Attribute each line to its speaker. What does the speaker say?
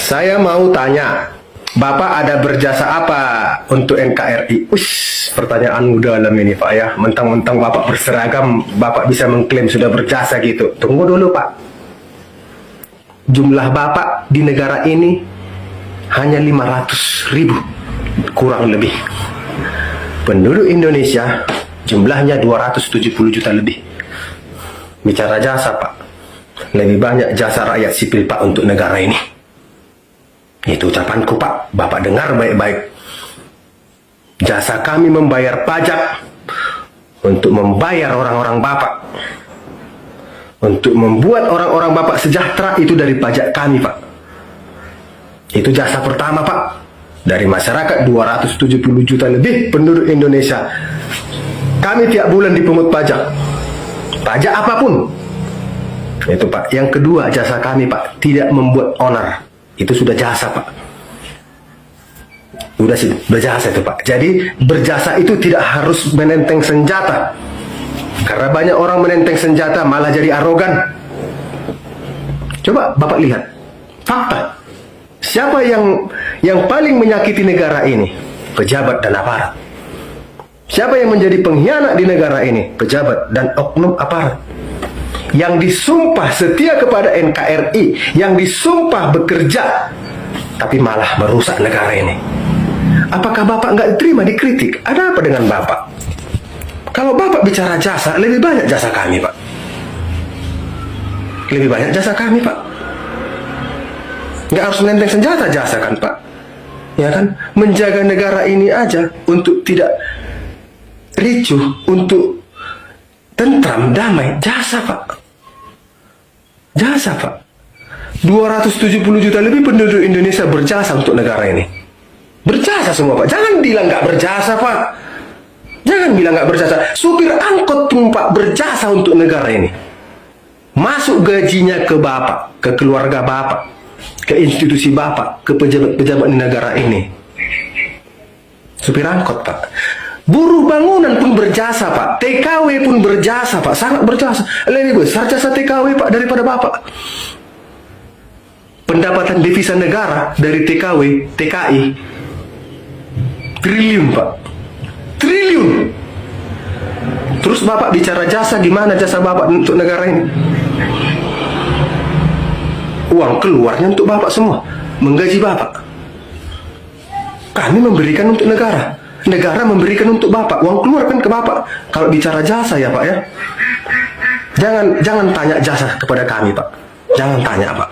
Speaker 1: Saya mau tanya, Bapak ada berjasa apa untuk NKRI? Pertanyaan mudah dalam ini Pak ya. Mentang-mentang Bapak berseragam, Bapak bisa mengklaim sudah berjasa gitu. Tunggu dulu Pak. Jumlah Bapak di negara ini hanya 500.000, kurang lebih. Penduduk Indonesia jumlahnya 270 juta lebih. Bicara jasa Pak, lebih banyak jasa rakyat sipil Pak untuk negara ini. Itu ucapanku Pak, Bapak dengar baik-baik. Jasa kami membayar pajak untuk membayar orang-orang Bapak, untuk membuat orang-orang Bapak sejahtera, itu dari pajak kami Pak. Itu jasa pertama Pak. Dari masyarakat 270 juta lebih penduduk Indonesia, kami tiap bulan dipungut pajak. Pajak apapun. Itu Pak. Yang kedua jasa kami Pak, tidak membuat onar. Itu sudah jasa Pak. Sudah sih berjasa itu Pak. Jadi berjasa itu tidak harus menenteng senjata. Karena banyak orang menenteng senjata malah jadi arogan. Coba Bapak lihat fakta. Siapa yang paling menyakiti negara ini? Pejabat dan aparat. Siapa yang menjadi pengkhianat di negara ini? Pejabat dan oknum aparat. Yang disumpah setia kepada NKRI, yang disumpah bekerja, tapi malah merusak negara ini. Apakah Bapak nggak terima dikritik? Ada apa dengan Bapak? Kalau Bapak bicara jasa, lebih banyak jasa kami Pak. Lebih banyak jasa kami Pak. Nggak harus menenteng senjata jasa kan Pak. Ya kan? Menjaga negara ini aja untuk tidak ricuh, untuk tentram, damai, jasa Pak. Jasa Pak. 270 juta lebih penduduk Indonesia berjasa untuk negara ini. Berjasa semua Pak. Jangan bilang nggak berjasa Pak. Jangan bilang nggak berjasa. Supir angkot pun Pak berjasa untuk negara ini. Masuk gajinya ke Bapak, ke keluarga Bapak, ke institusi Bapak, ke pejabat-pejabat di negara ini. Supir angkot Pak. Buruh bangunan pun berjasa Pak. TKW pun berjasa Pak. Sangat berjasa. Lebih besar jasa TKW Pak daripada Bapak. Pendapatan devisa negara dari TKW, TKI, triliun Pak. Triliun. Terus Bapak bicara jasa, gimana jasa Bapak untuk negara ini? Uang keluarnya untuk Bapak semua. Menggaji Bapak. Kami memberikan untuk negara. Negara memberikan untuk Bapak, uang keluar kan ke Bapak. Kalau bicara jasa ya Pak ya, jangan tanya jasa kepada kami Pak. Jangan tanya Pak.